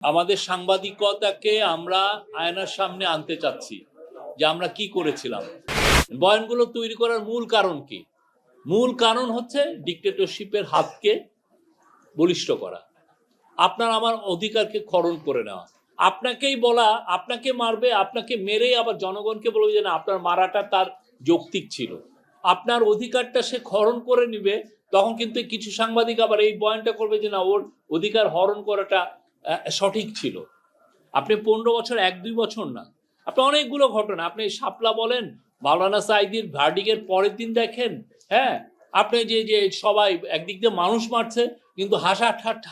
আমাদের সাংবাদিকতাকে আমরা আয়নার সামনে আনতে চাচ্ছি যে আমরা কি করেছিলাম। বয়ানগুলো তৈরি করার মূল কারণ কি? মূল কারণ হচ্ছে ডিক্টেটরশিপের হাতকে বলিষ্ঠ করা, আপনার আমার অধিকারকে খরণ করে নেওয়া। আপনাকেই বলা আপনাকে মারবে, আপনাকে মেরেই আবার জনগণকে বলবে যে না আপনার মারাটা তার যৌক্তিক ছিল, আপনার অধিকারটা সে খরণ করে নিবে। তখন কিন্তু কিছু সাংবাদিক আবার এই বয়ানটা করবে যে না ওর অধিকার হরণ করাটা সঠিক ছিল। আপনি 15 বছর 1-2 বছর না, আপনি অনেকগুলো ঘটনা, আপনি শাপলা বলেন, মাওলানা সাঈদীর ভার্ডিকের পরের দিন দেখেন, হ্যাঁ আপনি যে সবাই একদিক দিয়ে মানুষ মারছে, কিন্তু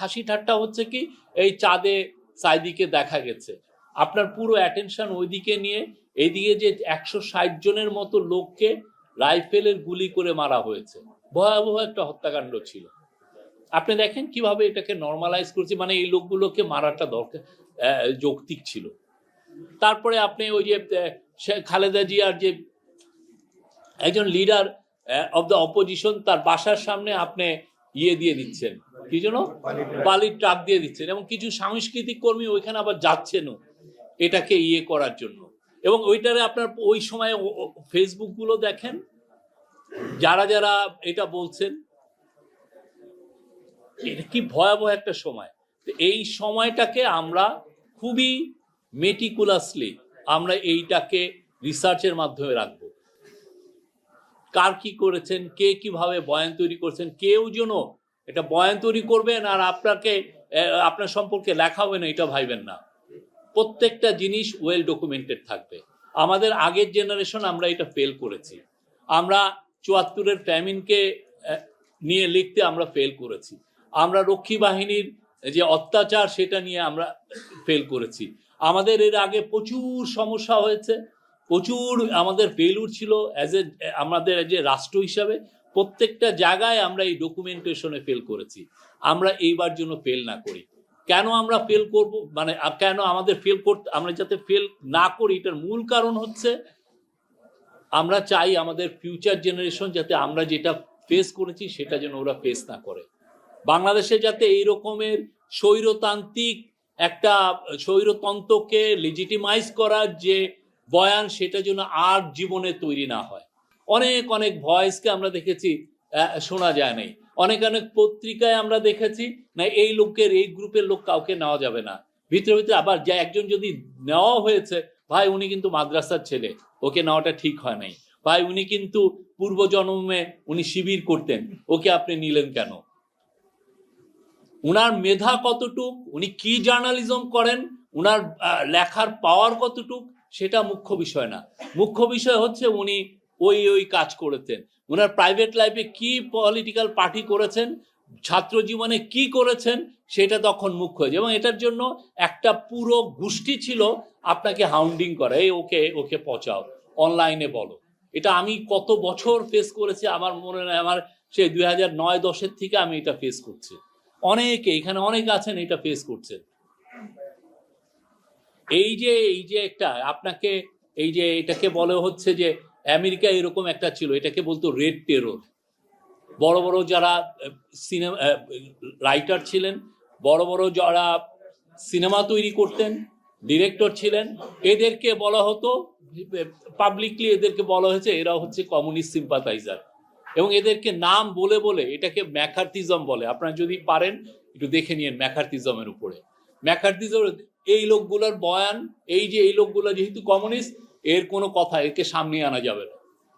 হাসি ঠাট্টা হচ্ছে কি এই চাঁদে সাঈদীকে দেখা গেছে। আপনার পুরো অ্যাটেনশন ওইদিকে নিয়ে এইদিকে যে 160 জনের মতো লোককে রাইফেলের গুলি করে মারা হয়েছে, ভয়াবহ একটা হত্যাকাণ্ড ছিল। আপনি দেখেন কিভাবে এটাকে নর্মালাইজ করছে, মানে এই লোকগুলোকে মারাটা দরকার যৌক্তিক ছিল। তারপরে আপনি ওই যে খালেদা জিয়ার যে একজন লিডার অব দ্য অপোজিশন, তার বাসার সামনে আপনি ইয়ে দিয়ে দিচ্ছেন, কি জন্য বালির ট্রাক দিয়ে দিচ্ছেন, এবং কিছু সাংস্কৃতিক কর্মী ওইখানে আবার যাচ্ছেনও এটাকে ইয়ে করার জন্য। এবং ওইটারে আপনার ওই সময় ফেসবুক গুলো দেখেন, যারা যারা এটা বলছেন, এটা কি ভয়াবহ একটা সময়। এই সময়টাকে আমরা খুবই মেটিকুলাসলি আমরা এইটাকে রিসার্চের মাধ্যমে রাখবো। কার কি করেছেন, কে কিভাবে বয়ান তৈরি করছেন, কেউ যেন এটা বয়ান তৈরি করবেন আর আপনাকে আপনার সম্পর্কে লেখা হবে না এটা ভাইবেন না। প্রত্যেকটা জিনিস ওয়েল ডকুমেন্টেড থাকবে। আমাদের আগের জেনারেশন আমরা এটা ফেল করেছি। আমরা 74-এর ফ্যামিনকে নিয়ে লিখতে আমরা ফেল করেছি। আমরা রক্ষী বাহিনীর যে অত্যাচার সেটা নিয়ে আমরা ফেল করেছি। আমাদের এর আগে প্রচুর সমস্যা হয়েছে, প্রচুর আমাদের ফেলুর ছিল আমাদের যে রাষ্ট্র হিসাবে। প্রত্যেকটা জায়গায় আমরা এই ডকুমেন্টেশনে ফেল করেছি। আমরা এইবার জন্য ফেল না করি। কেন আমরা ফেল করব, মানে কেন আমাদের ফেল করতে, আমরা যাতে ফেল না করি এটার মূল কারণ হচ্ছে আমরা চাই আমাদের ফিউচার জেনারেশন যাতে আমরা যেটা ফেস করেছি সেটা যেন ওরা ফেস না করে। বাংলাদেশে যাতে এই রকমের স্বৈরতান্ত্রিক একটা স্বৈরতন্ত্রকে লেজিটিমাইজ করার যে বয়ান সেটা যেন আর জীবনে তৈরি না হয়। অনেক অনেক ভয়েসকে আমরা দেখেছি শোনা যায় নাই, অনেক অনেক পত্রিকায় আমরা দেখেছি না এই লোকের এই গ্রুপের লোক কাউকে নেওয়া যাবে না। ভিতরে ভিতরে আবার যে একজন যদি নেওয়া হয়েছে, ভাই উনি কিন্তু মাদ্রাসার ছেলে, ওকে নেওয়াটা ঠিক হয় নাই। ভাই উনি কিন্তু পূর্বজন্মে উনি শিবির করতেন, ওকে আপনি নিলেন কেন? উনার মেধা কতটুক, উনি কি জার্নালিজম করেন, উনার লেখার পাওয়ার কতটুক, সেটা মুখ্য বিষয় না। মুখ্য বিষয় হচ্ছে উনি ওই কাজ করেছেন, উনার প্রাইভেট লাইফে কি পলিটিক্যাল পার্টি করেছেন, ছাত্র জীবনে কি করেছেন, সেটা তখন মুখ্য হয়েছে। এবং এটার জন্য একটা পুরো গোষ্ঠী ছিল আপনাকে হাউন্ডিং করে, এই ওকে পচাও, অনলাইনে বলো। এটা আমি কত বছর ফেস করেছি আমার মনে নেই, আমার সেই 2009-10 থেকে আমি এটা ফেস করছি। অনেকে এখানে অনেক আছেন এটা ফেস করছেন। এই যে একটা আপনাকে এই যে এটাকে বলে হচ্ছে যে আমেরিকা এরকম একটা ছিল, এটাকে বলতো রেড টেরর। বড় বড় যারা সিনেমা রাইটার ছিলেন, বড় বড় যারা সিনেমা তৈরি করতেন, ডিরেক্টর ছিলেন, এদেরকে বলা হতো পাবলিকলি, এদেরকে বলা হয়েছে এরা হচ্ছে কমিউনিস্ট সিম্পাথাইজার। এবং এদেরকে নাম বলে বলে এটাকে ম্যাকার্থিজম বলে। আপনারা যদি পারেন একটু দেখে নিন ম্যাকার্থিজমের উপরে। ম্যাকার্থিজম এই লোকগুলোর বয়ান, এই যে এই লোকগুলো যেহেতু কমিউনিস্ট, এর কোনো কথা একে সামনে আনা যাবে না,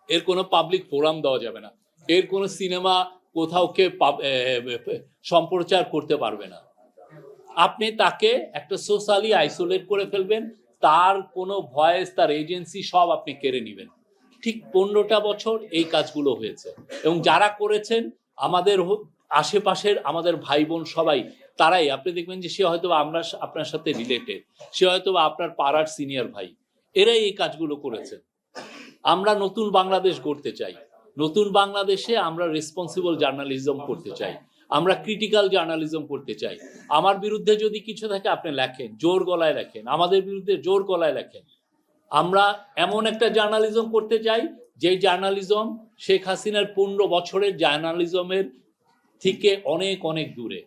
এর কোনো পাবলিক ফোরাম দেওয়া যাবে না, এর কোনো সিনেমা কোথাও কে সম্প্রচার করতে পারবে না। আপনি তাকে একটা সোশ্যালি আইসোলেট করে ফেলবেন, তার কোনো ভয়েস, তার এজেন্সি সব আপনি কেড়ে নেবেন। ঠিক 15টা বছর এই কাজগুলো হয়েছে। এবং যারা করেছেন আমাদের আশেপাশের আমাদের ভাই বোন সবাই, তারাই আপনি দেখবেন যে সে হয়তো আমরা আপনার সাথে রিলেটেড, সে হয়তো আপনার পাড়ার সিনিয়র ভাই, এরাই এই কাজগুলো করেছেন। আমরা নতুন বাংলাদেশ গড়তে চাই। নতুন বাংলাদেশে আমরা রেসপন্সিবল জার্নালিজম করতে চাই, আমরা ক্রিটিক্যাল জার্নালিজম করতে চাই। আমার বিরুদ্ধে যদি কিছু থাকে আপনি লেখেন, জোর গলায় লেখেন, আমাদের বিরুদ্ধে জোর গলায় লেখেন। আমরা এমন একটা জার্নালিজম করতে চাই যে জার্নালিজম শেখ হাসিনার 15 বছরের জার্নালিজমের থেকে অনেক অনেক দূরে।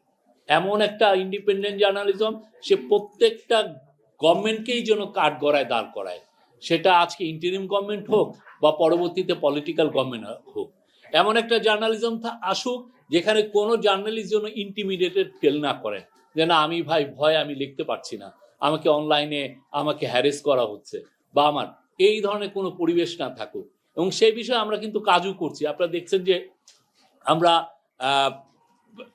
এমন একটা ইন্ডিপেন্ডেন্ট জার্নালিজম, সে প্রত্যেকটা গভর্নমেন্টকেই যেন কাঠগড়ায় দাঁড় করায়, সেটা আজকে ইন্টারিম গভর্নমেন্ট হোক বা পরবর্তীতে পলিটিক্যাল গভর্নমেন্ট হোক। এমন একটা জার্নালিজম আসুক যেখানে কোনো জার্নালিস্ট যেন ইন্টিমিডিয়েটেড ফিল না করেন, যে না আমি ভাই ভয় আমি লিখতে পারছি না, আমাকে অনলাইনে আমাকে হ্যারেস করা হচ্ছে, বা আমার এই ধরনের কোনো পরিবেশ না থাকুক। এবং সেই বিষয়ে আমরা কিন্তু কাজও করছি। আপনারা দেখছেন যে আমরা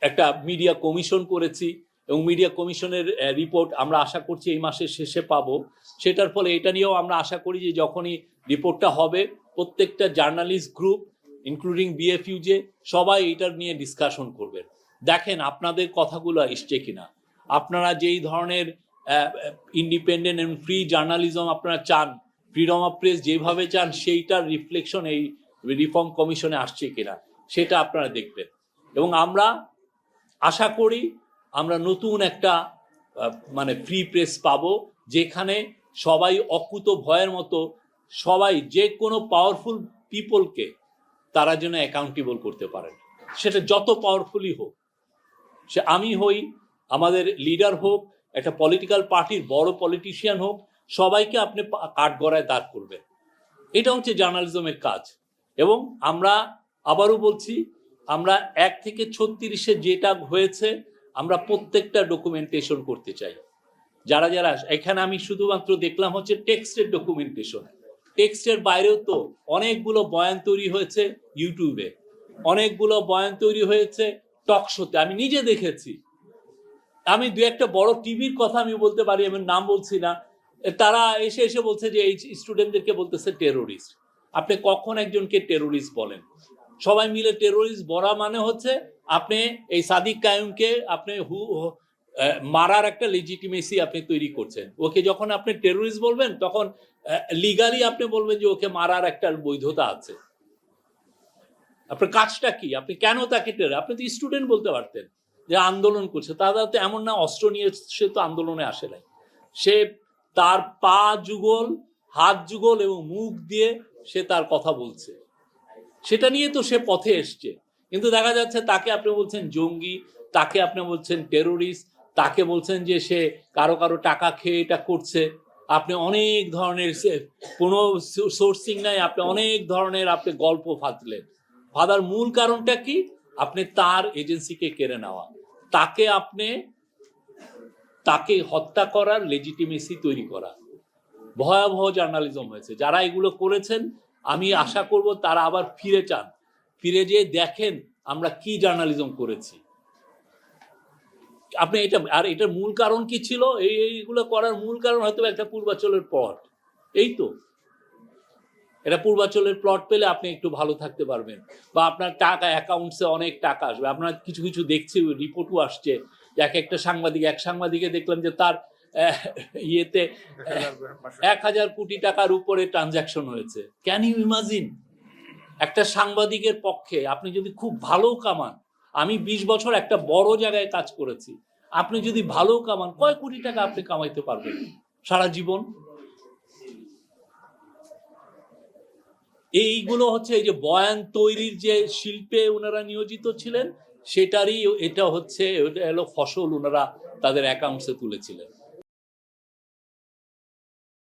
একটা মিডিয়া কমিশন করেছি, এবং মিডিয়া কমিশনের রিপোর্ট আমরা আশা করছি এই মাসের শেষে পাবো। সেটার ফলে এটা নিয়েও আমরা আশা করি যে যখনই রিপোর্টটা হবে, প্রত্যেকটা জার্নালিস্ট গ্রুপ ইনক্লুডিং বিএফইউজে সবাই এটার নিয়ে ডিসকাশন করবেন। দেখেন আপনাদের কথাগুলো এসছে কিনা, আপনারা যেই ধরনের ইন্ডিপেন্ডেন্ট এবং ফ্রি জার্নালিজম আপনারা চান, ফ্রিডম অফ প্রেস যেভাবে চান, সেইটার রিফ্লেকশন এই রিফর্ম কমিশনে আসছে কিনা সেটা আপনারা দেখবেন। এবং আমরা আশা করি আমরা নতুন একটা মানে ফ্রি প্রেস পাবো, যেখানে সবাই অকুত ভয়ের মতো সবাই যে কোনো পাওয়ারফুল পিপলকে তারা যেন অ্যাকাউন্টেবল করতে পারেন, সেটা যত পাওয়ারফুলই হোক, সে আমি হই, আমাদের লিডার হোক, একটা পলিটিক্যাল পার্টির বড় পলিটিশিয়ান হোক, সবাইকে আপনি কাঠগড়ায় দাঁড় করবেন। এটা হচ্ছে জার্নালিজমের কাজ। এবং আমরা আবারও বলছি, আমরা 1 থেকে 36-এ যেটা হয়েছে আমরা প্রত্যেকটা ডকুমেন্টেশন করতে চাই। যারা যারা এখানে আমি শুধুমাত্র দেখলাম হচ্ছে টেক্সটের ডকুমেন্টেশন, টেক্সটের বাইরেও তো অনেকগুলো বয়ান তৈরি হয়েছে ইউটিউবে, অনেকগুলো বয়ান তৈরি হয়েছে টক শোতে, আমি নিজে দেখেছি। আমি দু একটা বড় টিভির কথা আমি বলতে পারি, আমি নাম বলছি না, তারা এসে এসে বলছে যে এই স্টুডেন্টদেরকে বলতেছে টেরোরিস্ট। আপনি কখন একজনকে টেরোরিস্ট বলেন? সবাই মিলে টেরোরিস্ট বলা মানে হচ্ছে আপনি এই সাদিক কায়ুমকে আপনি মারার একটা লেজিটিমেসি আপনি তৈরি করছেন। ওকে যখন আপনি টেরোরিস্ট বলবেন, তখন লিগালি আপনি বলবেন যে ওকে মারার একটা বৈধতা আছে। আপনার কাজটা কি? আপনি কেন তাকে আপনি তো স্টুডেন্ট বলতে পারতেন যে আন্দোলন করছে। তারা তো এমন না অস্ত্র নিয়ে সে তো আন্দোলনে আসে নাই, সে তার পা যুগল, হাত যুগল এবং মুখ দিয়ে সে তার কথা বলছে, সেটা নিয়ে তো সে পথে এসছে। কিন্তু দেখা যাচ্ছে তাকে আপনি বলছেন জঙ্গি, তাকে আপনি বলছেন টেরোরিস্ট, তাকে বলছেন যে সে কারো কারো টাকা খেয়ে এটা করছে। আপনি অনেক ধরনের, কোনো সোর্সিং নাই, আপনি অনেক ধরনের আপনি গল্প ফাঁদলেন। ফাদার মূল কারণটা কি? আপনি তার এজেন্সিকে কেড়ে নেওয়া, তাকে হত্যা করার লেজিটিমেসি তৈরি করা। ভয়াবহ জার্নালিজম হয়েছে। যারা এগুলো করেছেন আমি আশা করব তারা আবার ফিরে চান, ফিরে যেয়ে দেখেন আমরা কি জার্নালিজম করেছি। আপনি এটা, আর এটার মূল কারণ কি ছিল? এইগুলো করার মূল কারণ হয়তো একটা পূর্বাচলের প্লট। এই তো এটা পূর্বাচলের প্লট পেলে আপনি একটু ভালো থাকতে পারবেন, বা আপনার টাকা অ্যাকাউন্টসে অনেক টাকা আসবে। আপনার কিছু কিছু দেখছি রিপোর্টও আসছে, এক সাংবাদিকে দেখলাম যে তার ইয়েতে 1000 কোটি টাকার উপরে ট্রানজাকশন হয়েছে। Can you imagine? একটা সাংবাদিকের পক্ষে আপনি যদি খুব ভালো কামান, আমি 20 বছর একটা বড় জায়গায় কাজ করেছি, আপনি যদি ভালো কামান, কয় কোটি টাকা আপনি কামাইতে পারবেন সারা জীবন? এইগুলো হচ্ছে এই যে বয়ান তৈরির যে শিল্পে ওনারা নিয়োজিত ছিলেন, সেটারই এটা হচ্ছে, এটা হলো ফসল ওনারা তাদের অ্যাকাউন্টসে তুলেছিলেন।